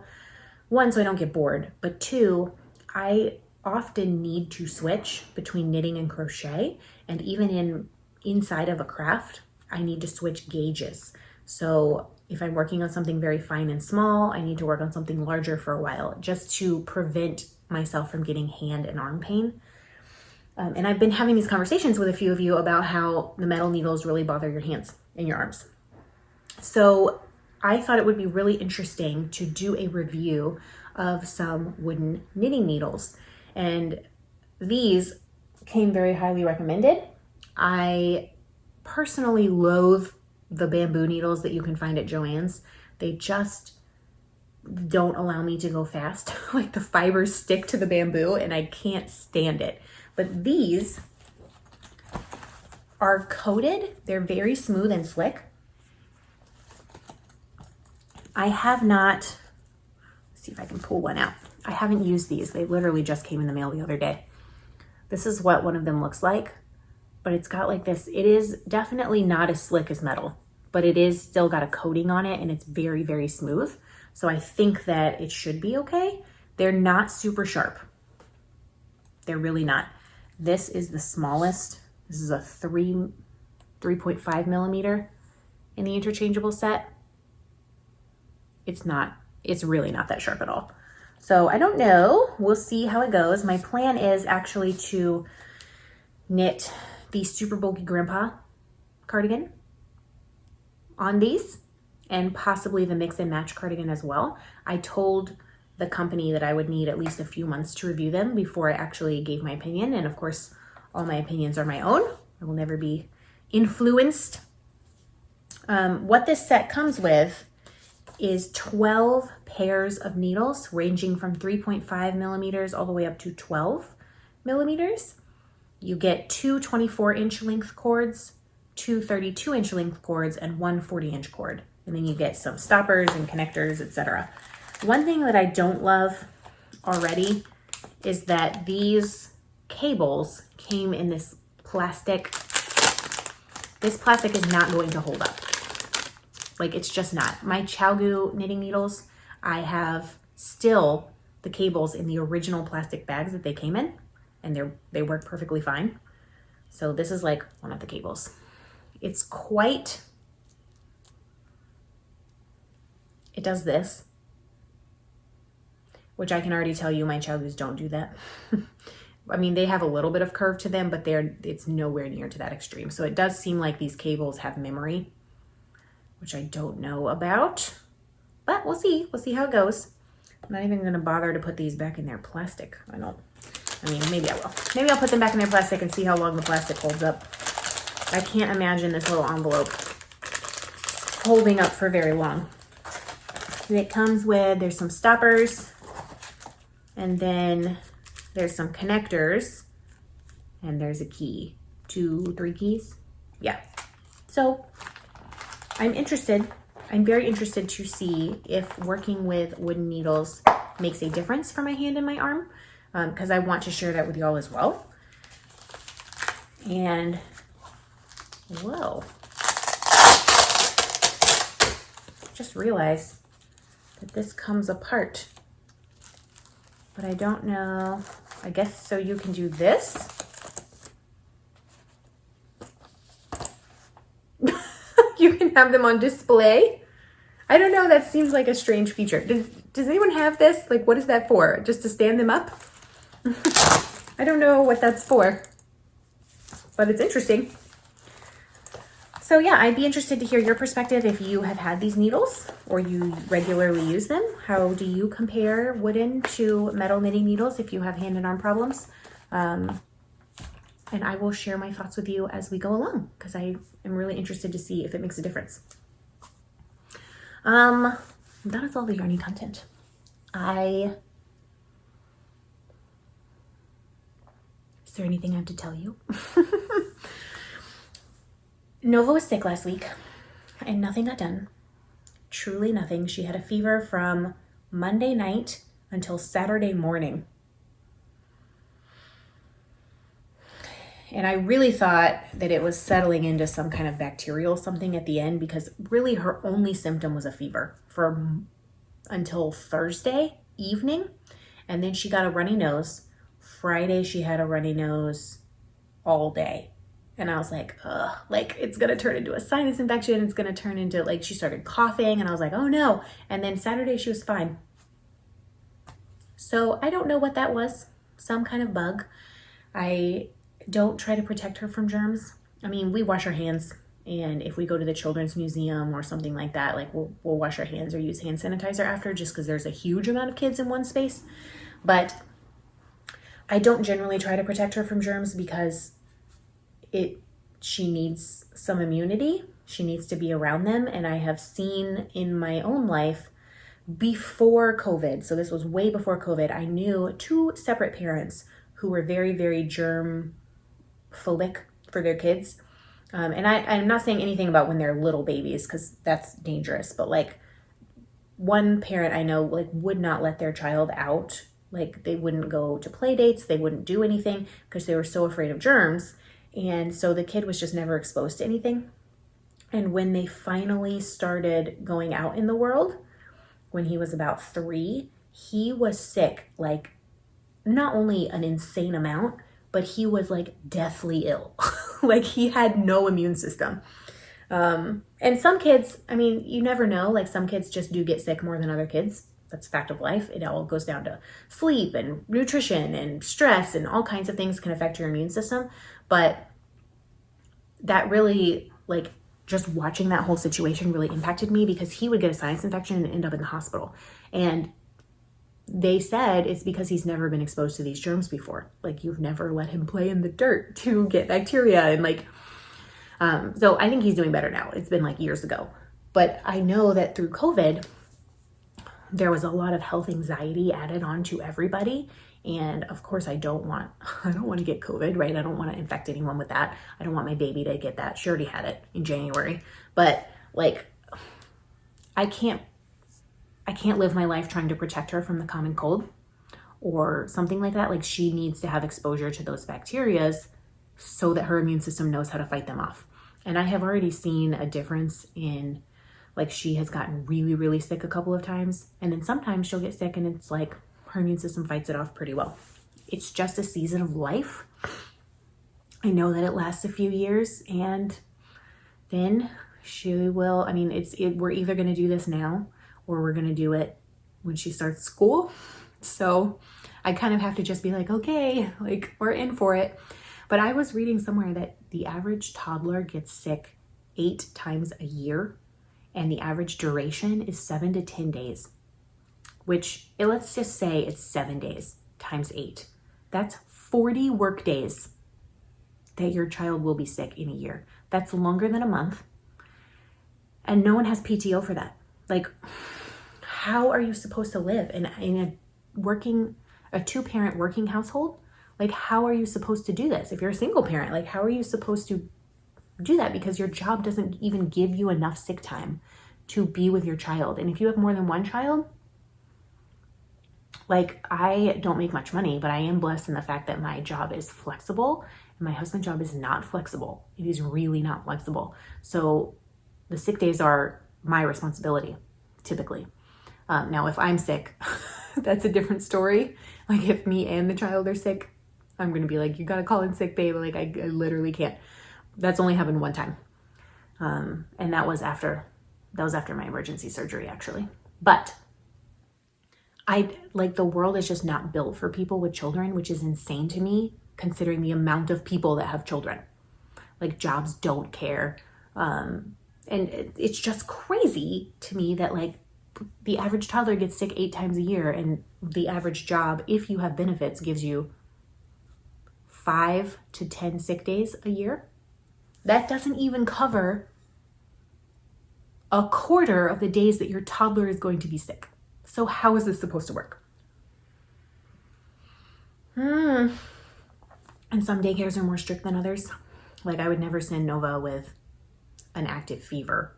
One, so I don't get bored, but two, I often need to switch between knitting and crochet, and even inside of a craft, I need to switch gauges. So if I'm working on something very fine and small, I need to work on something larger for a while just to prevent myself from getting hand and arm pain. And I've been having these conversations with a few of you about how the metal needles really bother your hands and your arms. So I thought it would be really interesting to do a review of some wooden knitting needles. And these came very highly recommended. I personally loathe the bamboo needles that you can find at Joann's. They just don't allow me to go fast. Like, the fibers stick to the bamboo and I can't stand it. But these are coated. They're very smooth and slick. I have not, let's see if I can pull one out. I haven't used these. They literally just came in the mail the other day. This is what one of them looks like, but it's got like this. It is definitely not as slick as metal, but it is still got a coating on it and it's very, very smooth. So I think that it should be okay. They're not super sharp. They're really not. This is the smallest. This is a 3.5 millimeter in the interchangeable set. It's really not that sharp at all. So I don't know. We'll see how it goes. My plan is actually to knit the super bulky grandpa cardigan on these, and possibly the mix and match cardigan as well. I told the company that I would need at least a few months to review them before I actually gave my opinion. And of course, all my opinions are my own. I will never be influenced. What this set comes with is 12 pairs of needles ranging from 3.5 millimeters all the way up to 12 millimeters. You get two 24-inch length cords, two 32-inch length cords, and one 40-inch cord. And then you get some stoppers and connectors, etc. One thing that I don't love already is that these cables came in this plastic. This plastic is not going to hold up. Like, it's just not. My ChowGoo knitting needles, I have still the cables in the original plastic bags that they came in, and they work perfectly fine. So this is like one of the cables. It's quite, it does this, which I can already tell you my ChowGoos don't do that. I mean, they have a little bit of curve to them, but it's nowhere near to that extreme. So it does seem like these cables have memory, which I don't know about, but we'll see. We'll see how it goes. I'm not even gonna bother to put these back in their plastic. Maybe I will. Maybe I'll put them back in their plastic and see how long the plastic holds up. I can't imagine this little envelope holding up for very long. And it comes with, there's some stoppers, and then there's some connectors, and there's a key. 3 keys. Yeah. So I'm very interested to see if working with wooden needles makes a difference for my hand and my arm, because I want to share that with y'all as well. And whoa, just realized that this comes apart, but I don't know. I guess so you can do this. You can have them on display. I don't know, that seems like a strange feature. Does anyone have this? Like, what is that for? Just to stand them up? I don't know what that's for, but it's interesting. So yeah, I'd be interested to hear your perspective if you have had these needles or you regularly use them. How do you compare wooden to metal knitting needles if you have hand and arm problems? And I will share my thoughts with you as we go along because I am really interested to see if it makes a difference. That is all the yarny content. Is there anything I have to tell you? Nova was sick last week and nothing got done. Truly nothing. She had a fever from Monday night until Saturday morning. And I really thought that it was settling into some kind of bacterial something at the end because really her only symptom was a fever until Thursday evening. And then she got a runny nose. Friday, she had a runny nose all day. And I was like, ugh, like it's going to turn into a sinus infection. It's going to turn into like, she started coughing and I was like, oh no. And then Saturday she was fine. So I don't know what that was. Some kind of bug. I don't try to protect her from germs. I mean, we wash our hands, and if we go to the children's museum or something like that, like we'll wash our hands or use hand sanitizer after just because there's a huge amount of kids in one space. But I don't generally try to protect her from germs because she needs some immunity. She needs to be around them. And I have seen in my own life before COVID, so this was way before COVID, I knew 2 separate parents who were very, very germ phobic for their kids. And I'm not saying anything about when they're little babies because that's dangerous, but like one parent I know like would not let their child out. Like they wouldn't go to play dates. They wouldn't do anything because they were so afraid of germs. And so the kid was just never exposed to anything. And when they finally started going out in the world, when he was about 3, he was sick, like not only an insane amount, but he was like deathly ill. Like he had no immune system. And some kids, I mean, you never know, like some kids just do get sick more than other kids. That's a fact of life. It all goes down to sleep and nutrition and stress and all kinds of things can affect your immune system. But that really, like just watching that whole situation really impacted me because he would get a sinus infection and end up in the hospital. And they said it's because he's never been exposed to these germs before. Like you've never let him play in the dirt to get bacteria and like, so I think he's doing better now. It's been like years ago, but I know that through COVID, there was a lot of health anxiety added on to everybody. And of course I don't want to get COVID, right? I don't want to infect anyone with that. I don't want my baby to get that. She already had it in January, but like, I can't live my life trying to protect her from the common cold or something like that. Like she needs to have exposure to those bacterias so that her immune system knows how to fight them off. And I have already seen a difference in like she has gotten really, really sick a couple of times. And then sometimes she'll get sick and it's like her immune system fights it off pretty well. It's just a season of life. I know that it lasts a few years and then she will, I mean, we're either going to do this now or we're going to do it when she starts school. So I kind of have to just be like, okay, like we're in for it. But I was reading somewhere that the average toddler gets sick 8 times a year and the average duration is 7 to 10 days, which let's just say it's 7 days times 8. That's 40 work days that your child will be sick in a year. That's longer than a month. And no one has PTO for that. Like, how are you supposed to live in a 2-parent working household? Like, how are you supposed to do this? If you're a single parent, like, how are you supposed to do that? Because your job doesn't even give you enough sick time to be with your child. And if you have more than one child, like, I don't make much money, but I am blessed in the fact that my job is flexible and my husband's job is not flexible. It is really not flexible. So the sick days are my responsibility. typically. Now, if I'm sick, that's a different story. Like if me and the child are sick, I'm going to be like, you got to call in sick, babe. Like I literally can't. That's only happened one time. And that was after my emergency surgery, actually. But the world is just not built for people with children, which is insane to me, considering the amount of people that have children. Like jobs don't care. And it's just crazy to me that like the average toddler gets sick 8 times a year, and the average job, if you have benefits, gives you 5 to 10 sick days a year. That doesn't even cover a quarter of the days that your toddler is going to be sick. So how is this supposed to work? And some daycares are more strict than others. Like I would never send Nova with an active fever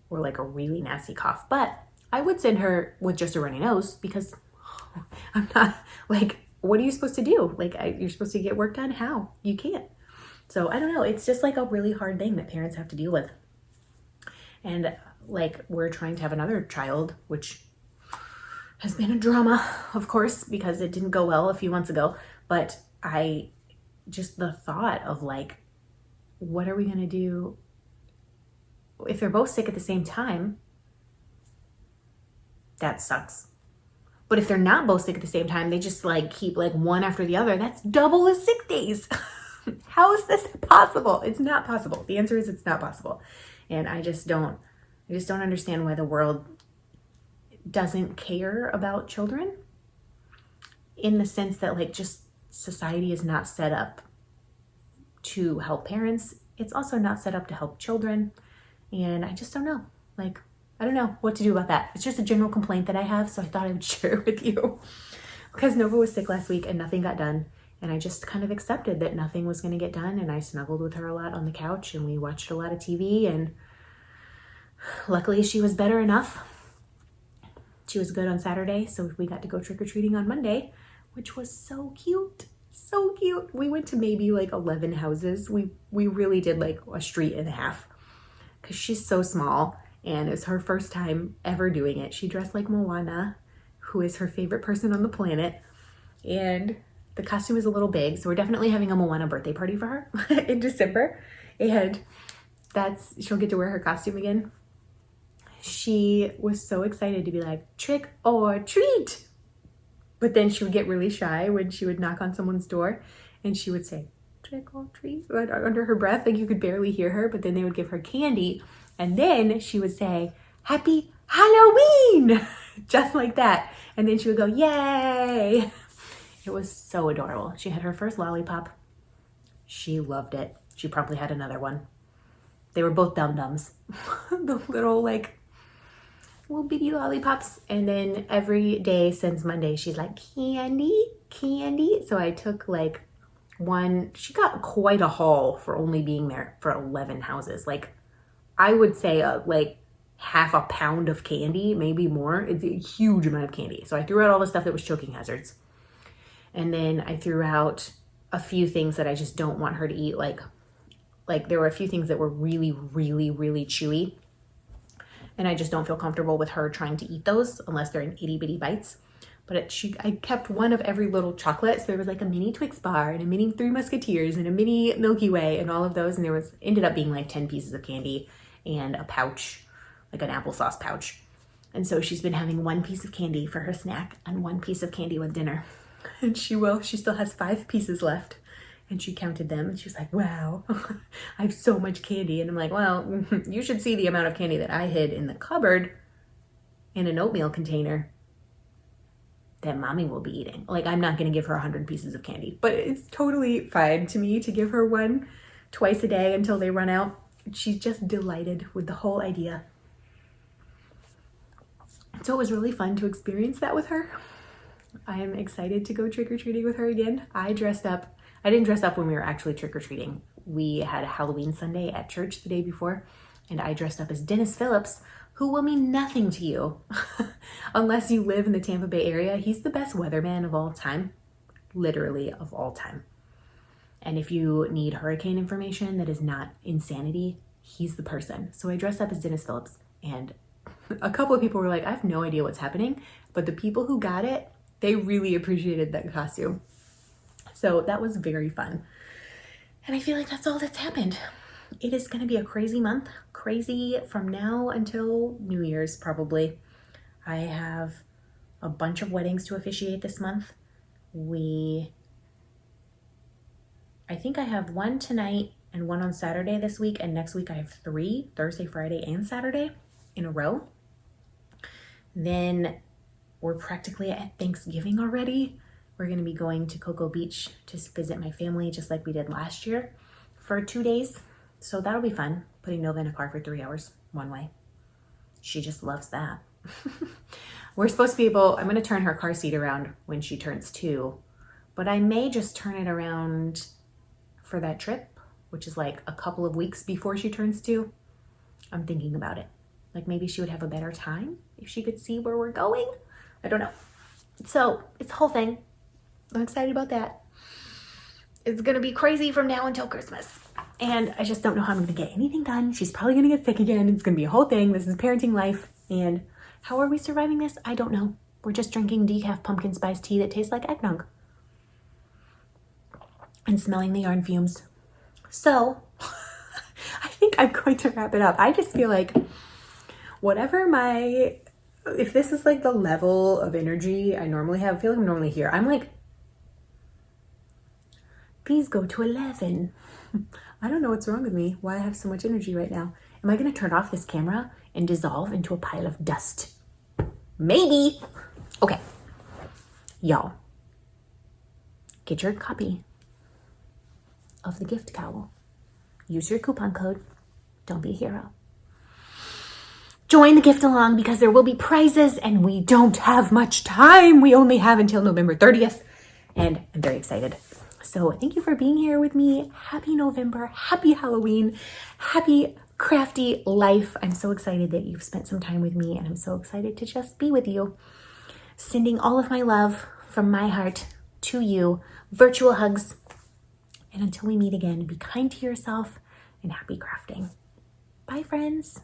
or like a really nasty cough, but I would send her with just a runny nose because I'm not like, what are you supposed to do? Like you're supposed to get work done. How? You can't. So I don't know. It's just like a really hard thing that parents have to deal with. And like we're trying to have another child, which has been a drama, of course, because it didn't go well a few months ago. But the thought of like, what are we going to do if they're both sick at the same time? That sucks. But if they're not both sick at the same time, they just like keep like one after the other. That's double the sick days. How is this possible? It's not possible. The answer is it's not possible. And I just don't understand why the world doesn't care about children, in the sense that like just society is not set up to help parents. It's also not set up to help children. And I just don't know. Like, I don't know what to do about that. It's just a general complaint that I have. So I thought I would share it with you because Nova was sick last week and nothing got done. And I just kind of accepted that nothing was going to get done. And I snuggled with her a lot on the couch and we watched a lot of TV. And luckily she was better enough. She was good on Saturday. So we got to go trick-or-treating on Monday, which was so cute. So cute. We went to maybe like 11 houses. We really did like a street and a half because she's so small. And it was her first time ever doing it. She dressed like Moana, who is her favorite person on the planet. And the costume is a little big, so we're definitely having a Moana birthday party for her in December. And she'll get to wear her costume again. She was so excited to be like, trick or treat. But then she would get really shy when she would knock on someone's door and she would say, trick or treat, under her breath. Like you could barely hear her, but then they would give her candy. And then she would say, Happy Halloween, just like that. And then she would go, yay. It was so adorable. She had her first lollipop. She loved it. She probably had another one. They were both dum-dums. The little bitty lollipops. And then every day since Monday, she's like, candy, candy. So I took like one. She got quite a haul for only being there for 11 houses. Like I would say like half a pound of candy, maybe more. It's a huge amount of candy. So I threw out all the stuff that was choking hazards. And then I threw out a few things that I just don't want her to eat. Like there were a few things that were really, really, really chewy. And I just don't feel comfortable with her trying to eat those unless they're in itty bitty bites. But I kept one of every little chocolate. So there was like a mini Twix bar and a mini Three Musketeers and a mini Milky Way and all of those. And there ended up being like 10 pieces of candy and a pouch, like an applesauce pouch. And so she's been having one piece of candy for her snack and one piece of candy with dinner. And she still has 5 pieces left. And she counted them and she was like, wow, I have so much candy. And I'm like, well, you should see the amount of candy that I hid in the cupboard in an oatmeal container that mommy will be eating. Like, I'm not going to give her 100 pieces of candy, but it's totally fine to me to give her one twice a day until they run out. She's just delighted with the whole idea. So it was really fun to experience that with her. I'm excited to go trick-or-treating with her again. I didn't dress up when we were actually trick-or-treating. We had a Halloween Sunday at church the day before, and I dressed up as Dennis Phillips, who will mean nothing to you unless you live in the Tampa Bay area. He's the best weatherman of all time, literally of all time. And if you need hurricane information that is not insanity, he's the person. So I dressed up as Dennis Phillips, and A couple of people were like, I have no idea what's happening, but the people who got it, they really appreciated that costume. So that was very fun. And I feel like that's all that's happened. It is going to be a crazy month, crazy from now until New Year's probably. I have a bunch of weddings to officiate this month. I think I have one tonight and one on Saturday this week, and next week I have 3, Thursday, Friday, and Saturday in a row. Then we're practically at Thanksgiving already. We're going to be going to Cocoa Beach to visit my family, just like we did last year, for 2 days. So that'll be fun, putting Nova in a car for 3 hours one way. She just loves that. We're supposed to be able, I'm going to turn her car seat around when she turns 2, but I may just turn it around for that trip, which is like a couple of weeks before she turns 2. I'm thinking about it. Like maybe she would have a better time if she could see where we're going. I don't know. So it's a whole thing. I'm excited about that. It's going to be crazy from now until Christmas. And I just don't know how I'm going to get anything done. She's probably going to get sick again. It's going to be a whole thing. This is parenting life. And how are we surviving this? I don't know. We're just drinking decaf pumpkin spice tea that tastes like eggnog. And smelling the yarn fumes. So I think I'm going to wrap it up. I just feel like if this is like the level of energy I normally have, I feel like I'm normally here. I'm like, please go to 11. I don't know what's wrong with me, why I have so much energy right now. Am I going to turn off this camera and dissolve into a pile of dust? Maybe. Okay. Y'all, get your copy of the gift cowl. Use your coupon code. Don't be a hero. Join the gift along because there will be prizes and we don't have much time. We only have until November 30th and I'm very excited. So thank you for being here with me. Happy November, happy Halloween, happy crafty life. I'm so excited that you've spent some time with me and I'm so excited to just be with you. Sending all of my love from my heart to you. Virtual hugs. And until we meet again, be kind to yourself and happy crafting. Bye, friends.